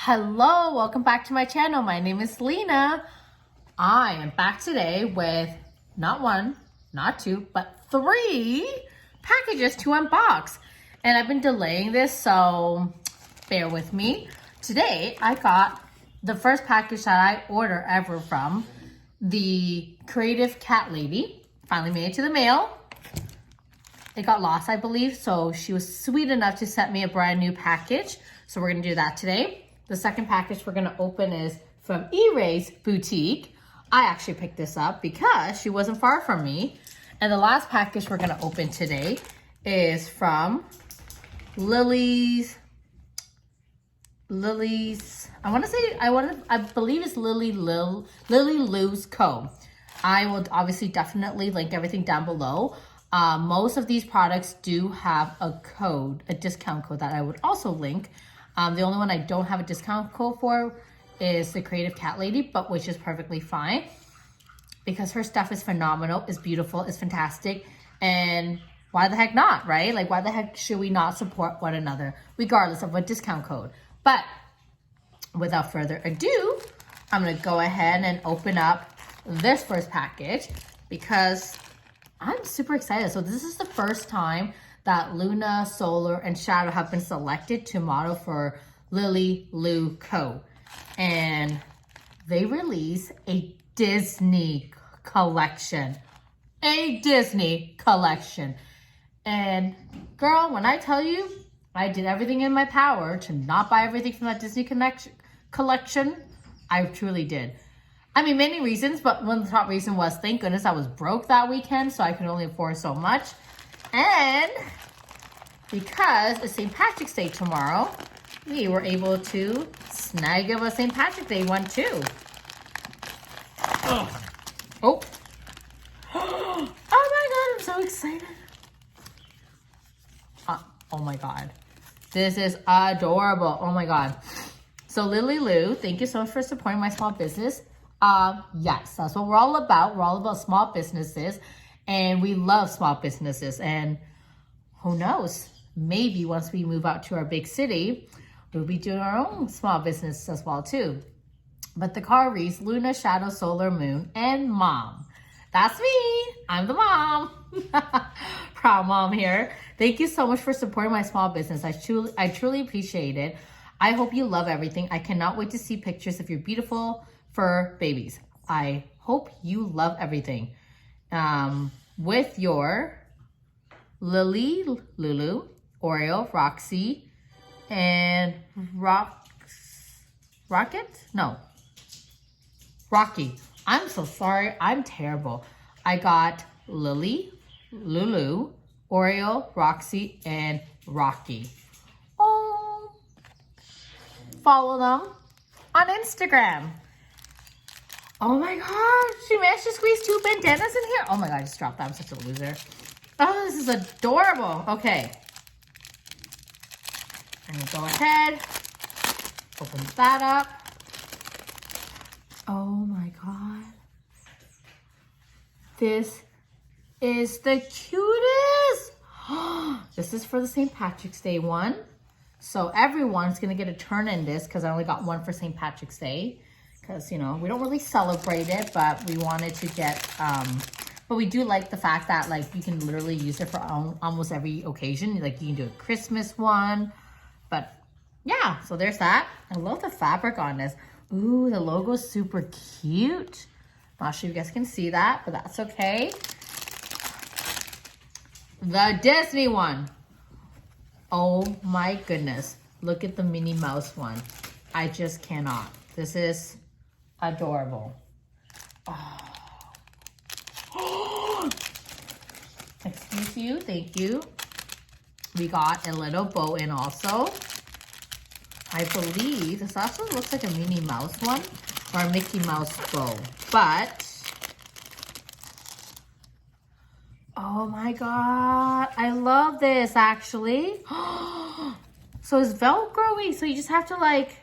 Hello, welcome back to my channel. My name is Lena. I am back today with not one, not two, but three packages to unbox. And I've been delaying this, so bear with me. Today, I got the first package that I order ever from the Creative Cat Lady. Finally made it to the mail. It got lost, I believe, so she was sweet enough to send me a brand new package. So we're gonna do that today. The second package we're gonna open is from E-Ray's Boutique. I actually picked this up because she wasn't far from me. And the last package we're gonna open today is from Lily's, I believe it's Lily Lou's Co. I will obviously definitely link everything down below. Most of these products do have a code, a discount code that I would also link. The only one I don't have a discount code for is the Creative Cat Lady, but which is perfectly fine because her stuff is phenomenal, is beautiful, is fantastic, and why the heck not, right? Like, why the heck should we not support one another regardless of a discount code? But without further ado, I'm gonna go ahead and open up this first package because I'm super excited. So this is the first time that Luna, Solar, and Shadow have been selected to model for Lily Lou Co. And they release a Disney collection. A Disney collection. And girl, when I tell you, I did everything in my power to not buy everything from that Disney collection, I truly did. I mean, many reasons, but one of the top reason was, thank goodness I was broke that weekend, so I could only afford so much. And because it's St. Patrick's Day tomorrow, we were able to snag up a St. Patrick's Day one too. Oh. Oh. Oh my God, I'm so excited. Oh my God. This is adorable. Oh my God. So Lily Lou, thank you so much for supporting my small business. Yes, that's what we're all about. We're all about small businesses and we love small businesses. And who knows, maybe once we move out to our big city, we'll be doing our own small business as well too. But the card reads Luna, Shadow, Solar, Moon, and Mom. That's me. I'm the mom. Proud mom here. Thank you so much for supporting my small business. I truly appreciate it. I hope you love everything. I cannot wait to see pictures of your beautiful fur babies. I hope you love everything. With your Lily, Lulu, Oreo, Roxy, and Rocky. I'm so sorry. I'm terrible. I got Lily, Lulu, Oreo, Roxy, and Rocky. Oh, follow them on Instagram. Oh my God, she managed to squeeze two bandanas in here. Oh my God, I just dropped that. I'm such a loser. Oh, this is adorable. Okay. I'm gonna go ahead, open that up. Oh my God. This is the cutest. This is for the St. Patrick's Day one. So everyone's gonna get a turn in this because I only got one for St. Patrick's Day. Because, you know, we don't really celebrate it, but we wanted to get, but we do like the fact that, like, you can literally use it for almost every occasion. Like, you can do a Christmas one, but yeah, so there's that. I love the fabric on this. Ooh, the logo is super cute. Not sure if you guys can see that, but that's okay. The Disney one. Oh my goodness. Look at the Minnie Mouse one. I just cannot. This is adorable. Oh. Excuse you, thank you. We got a little bow in also. I believe this also looks like a Minnie Mouse one or a Mickey Mouse bow, but oh my God, I love this actually. So it's Velcro-y, so you just have to like,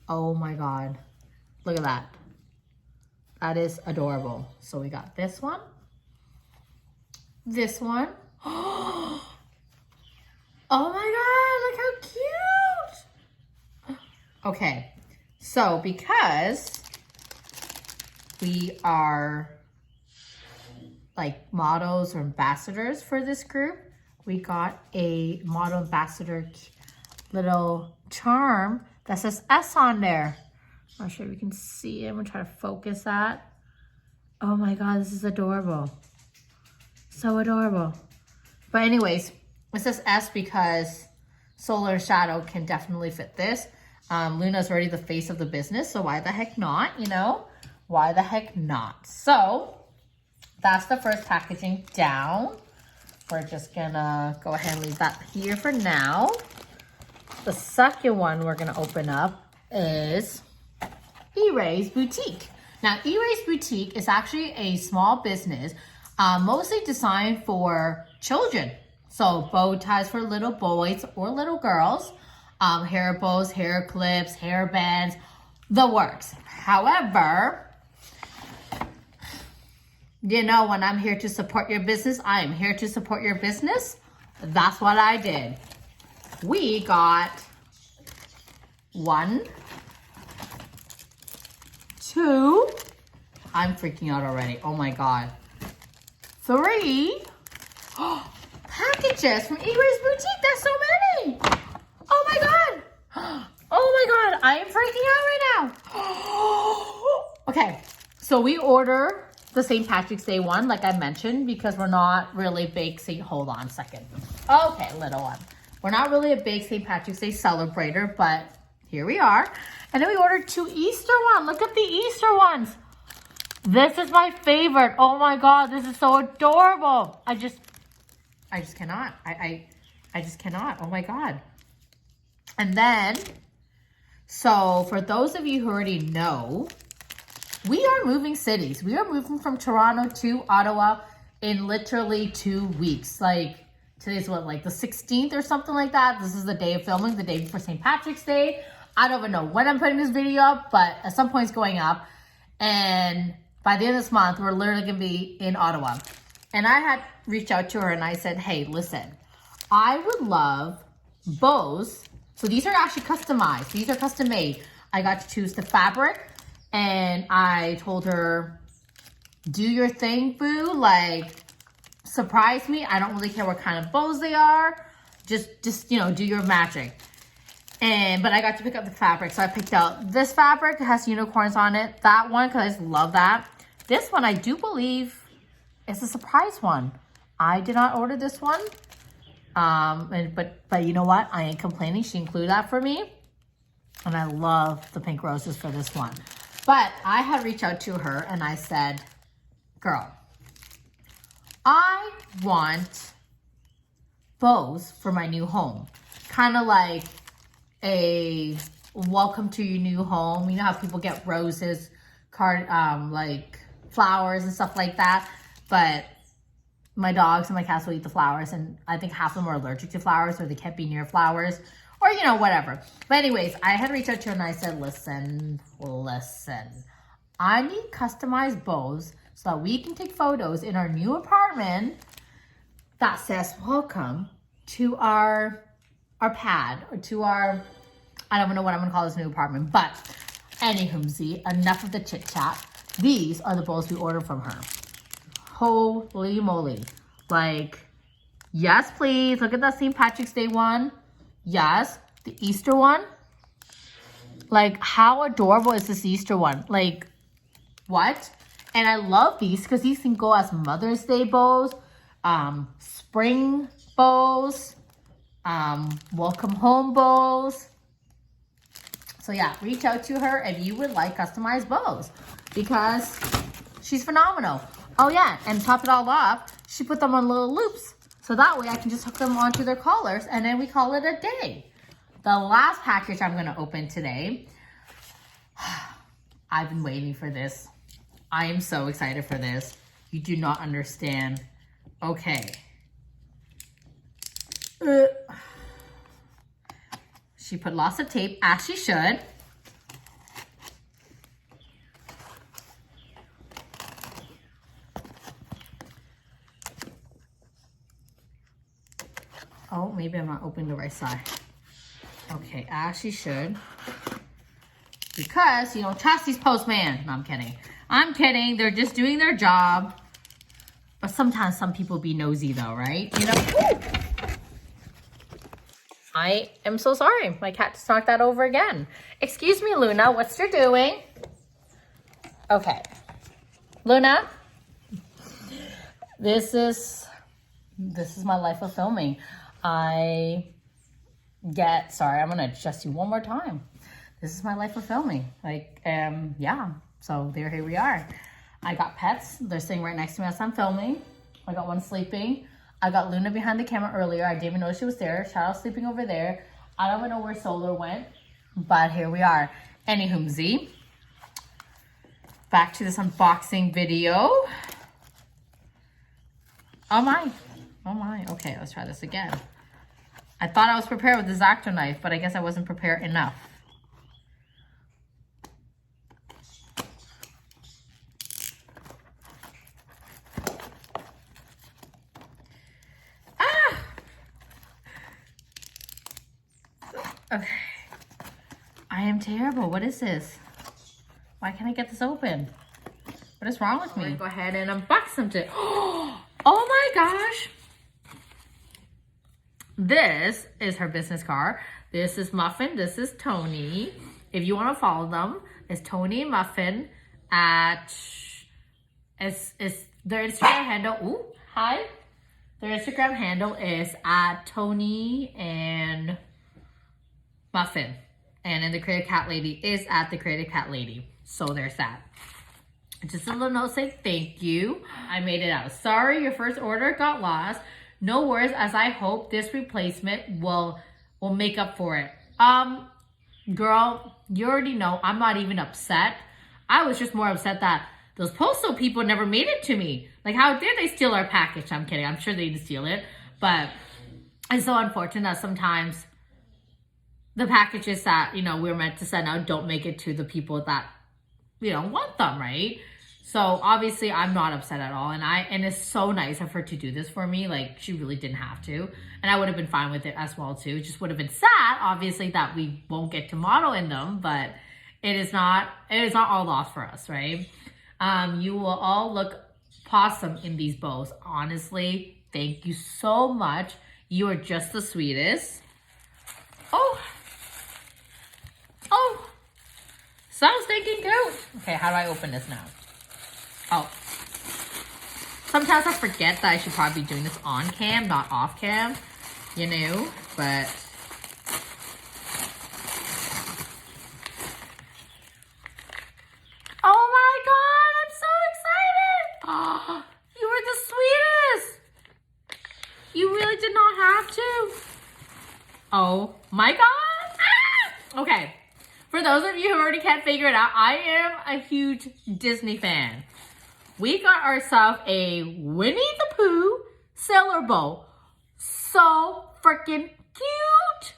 oh my God, look at that. That is adorable. So we got this one, this one. Oh my God, look how cute. Okay, so because we are like models or ambassadors for this group, we got a model ambassador little charm that says S on there. I'm not sure if you can see it. I'm gonna try to focus that. Oh my God, this is adorable. So adorable. But anyways, it says S because Solar Shadow can definitely fit this. Luna's already the face of the business, so why the heck not, you know? Why the heck not? So that's the first packaging down. We're just gonna go ahead and leave that here for now. The second one we're gonna open up is E-Ray's Boutique. Now, E-Ray's Boutique is actually a small business, mostly designed for children. So bow ties for little boys or little girls, hair bows, hair clips, hair bands, the works. However, you know, when I'm here to support your business, I am here to support your business. That's what I did. We got 1, 2, I'm freaking out already. Oh my God. 3 packages from E-Ray's Boutique. That's so many. Oh my God. Oh my God. I am freaking out right now. Okay. So we order the St. Patrick's Day one, like I mentioned, because we're not really big hold on a second. Okay, little one. We're not really a big St. Patrick's Day celebrator, but here we are. And then we ordered 2 Easter ones. Look at the Easter ones. This is my favorite. Oh my God, this is so adorable. I just cannot. I just cannot. Oh my God. And then, so for those of you who already know, we are moving cities. We are moving from Toronto to Ottawa in literally 2 weeks. Like, today's what, like the 16th or something like that? This is the day of filming, the day before St. Patrick's Day. I don't even know when I'm putting this video up, but at some point it's going up. And by the end of this month, we're literally gonna be in Ottawa. And I had reached out to her and I said, hey, listen, I would love bows. So these are actually customized. These are custom made. I got to choose the fabric. And I told her, do your thing, boo. Like, surprise me. I don't really care what kind of bows they are. Just you know, do your magic. But I got to pick up the fabric. So I picked out this fabric. It has unicorns on it. That one, because I just love that. This one, I do believe, is a surprise one. I did not order this one. But you know what? I ain't complaining. She included that for me. And I love the pink roses for this one. But I had reached out to her and I said, girl, I want bows for my new home. Kind of like a welcome to your new home. You know how people get roses, like flowers and stuff like that. But my dogs and my cats will eat the flowers. And I think half of them are allergic to flowers or they can't be near flowers. Or, you know, whatever. But anyways, I had reached out to her and I said, listen, I need customized bows so that we can take photos in our new apartment that says welcome to our pad or to our, I don't know what I'm going to call this new apartment. But anywho, enough of the chit chat. These are the bows we ordered from her. Holy moly. Like, yes, please. Look at that St. Patrick's Day one. Yes, the Easter one. Like, how adorable is this Easter one? Like, what? And I love these because these can go as Mother's Day bows, spring bows, welcome home bows. So yeah, reach out to her if you would like customized bows because she's phenomenal. Oh yeah, and top it all off, she put them on little loops. So that way I can just hook them onto their collars and then we call it a day. The last package I'm going to open today. I've been waiting for this. I am so excited for this. You do not understand. Okay. She put lots of tape, as she should. Oh, maybe I'm not opening the right side. Okay, as she should. because you don't trust these postmen. No, I'm kidding. I'm kidding. They're just doing their job. But sometimes some people be nosy though, right? You know? Woo! I am so sorry. My cat just knocked that over again. Excuse me, Luna. What's you doing? Okay. Luna, this is my life of filming. Sorry, I'm gonna adjust you one more time. This is my life of filming. Yeah. So here we are. I got pets. They're sitting right next to me as I'm filming. I got one sleeping. I got Luna behind the camera earlier. I didn't even know she was there. Shadow sleeping over there. I don't even know where Solar went, but here we are. Anywho, back to this unboxing video. Oh my. Okay, let's try this again. I thought I was prepared with this X-Acto knife, but I guess I wasn't prepared enough. Okay. I am terrible. What is this? Why can't I get this open? What is wrong with me? Go ahead and unbox them today. Oh my gosh. This is her business card. This is Muffin. This is Tony. If you want to follow them, it's Tony and Muffin at their Instagram handle. Ooh, hi. Their Instagram handle is at Tony and Muffin. And then the Creative Cat Lady is at the Creative Cat Lady. So there's that. Just a little note saying thank you. I made it out. Sorry, your first order got lost. No worries, as I hope this replacement will make up for it. Girl, you already know I'm not even upset. I was just more upset that those postal people never made it to me. Like, how dare they steal our package? I'm kidding. I'm sure they didn't steal it. But it's so unfortunate that sometimes the packages that, we're meant to send out don't make it to the people that, want them, right? So obviously I'm not upset at all. And it's so nice of her to do this for me. Like, she really didn't have to. And I would have been fine with it as well too. It just would have been sad, obviously, that we won't get to model in them, but it is not all lost for us, right? You will all look awesome in these bows. Honestly, thank you so much. You are just the sweetest. Oh, so stinking cute. Okay, how do I open this now? Oh, sometimes I forget that I should probably be doing this on cam, not off cam, but oh my God, I'm so excited. Oh, you were the sweetest. You really did not have to. Oh my God. Ah! Okay. For those of you who already can't figure it out, I am a huge Disney fan. We got ourselves a Winnie the Pooh sailor bow. So freaking cute.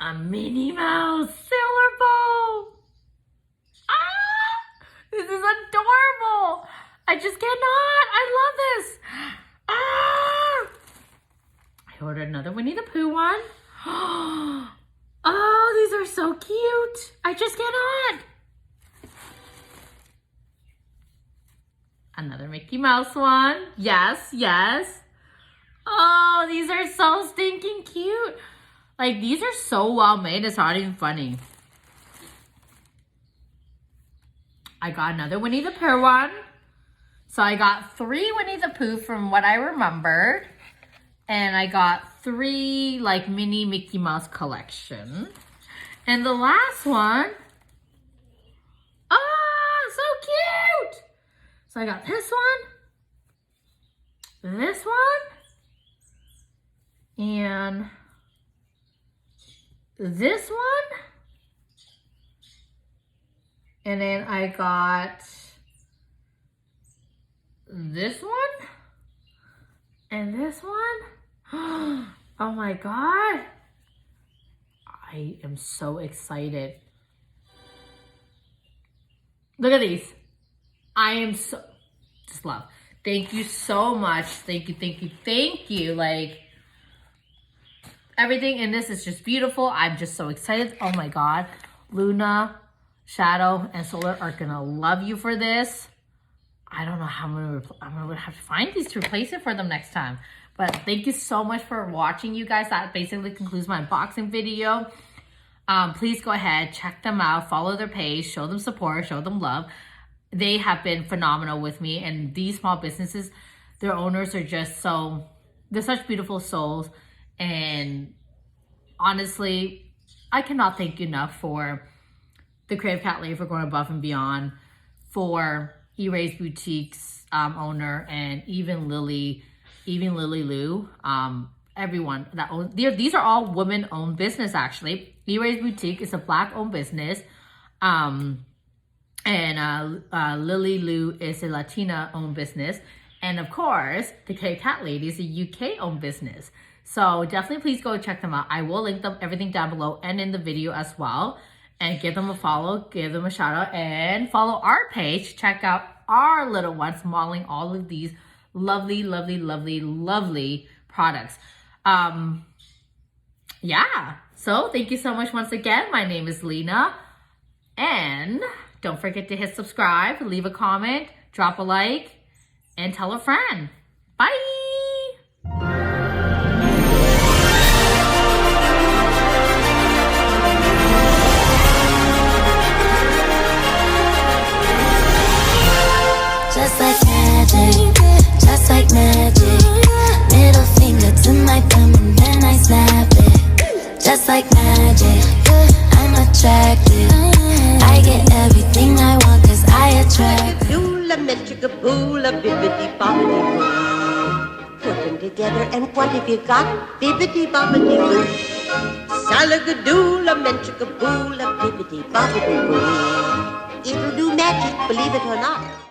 A Minnie Mouse sailor bow. Ah! This is adorable. I just cannot. I love this. Ah! I ordered another Winnie the Pooh one. Oh, these are so cute. I just cannot. Another Mickey Mouse one. Yes, yes. Oh, these are so stinking cute. Like, these are so well made, it's not even funny. I got another Winnie the Pooh one. So I got 3 Winnie the Pooh from what I remembered. And I got 3 like mini Mickey Mouse collection. And the last one, oh, so cute. So I got this one, and this one. And then I got this one and this one. Oh my God. I am so excited. Look at these. I am so, just love. Thank you so much. Thank you, thank you, thank you. Like, everything in this is just beautiful. I'm just so excited. Oh my God. Luna, Shadow, and Solar are gonna love you for this. I don't know how I'm gonna have to find these to replace it for them next time. But thank you so much for watching, you guys. That basically concludes my unboxing video. Please go ahead, check them out, follow their page, show them support, show them love. They have been phenomenal with me, and these small businesses, their owners are just they're such beautiful souls. And honestly, I cannot thank you enough for the Creative Cat Lady for going above and beyond, for E-Rays Boutiques owner, and even Lily Lou, everyone that owns, these are all women-owned business actually. E-Rays Boutique is a Black-owned business, and Lily Lou is a Latina-owned business, and of course, the Creative Cat Lady is a UK-owned business. So definitely please go check them out. I will link them everything down below and in the video as well. And give them a follow, give them a shout out, and follow our page. Check out our little ones modeling all of these lovely, lovely, lovely, lovely products. Yeah. So thank you so much once again. My name is Lena. And don't forget to hit subscribe, leave a comment, drop a like, and tell a friend. Bye. Just like magic, just like magic. Middle finger to my thumb and then I snap it. Just like magic, I'm attracted. I get everything I want cause I attract. Doola, menchikaboola, bibbidi bobbidi boo. Put them together and what have you got? Bibbidi bobbidi boo. Salagadoola, menchikaboola, bibbidi bobbidi boo. It'll do magic, believe it or not.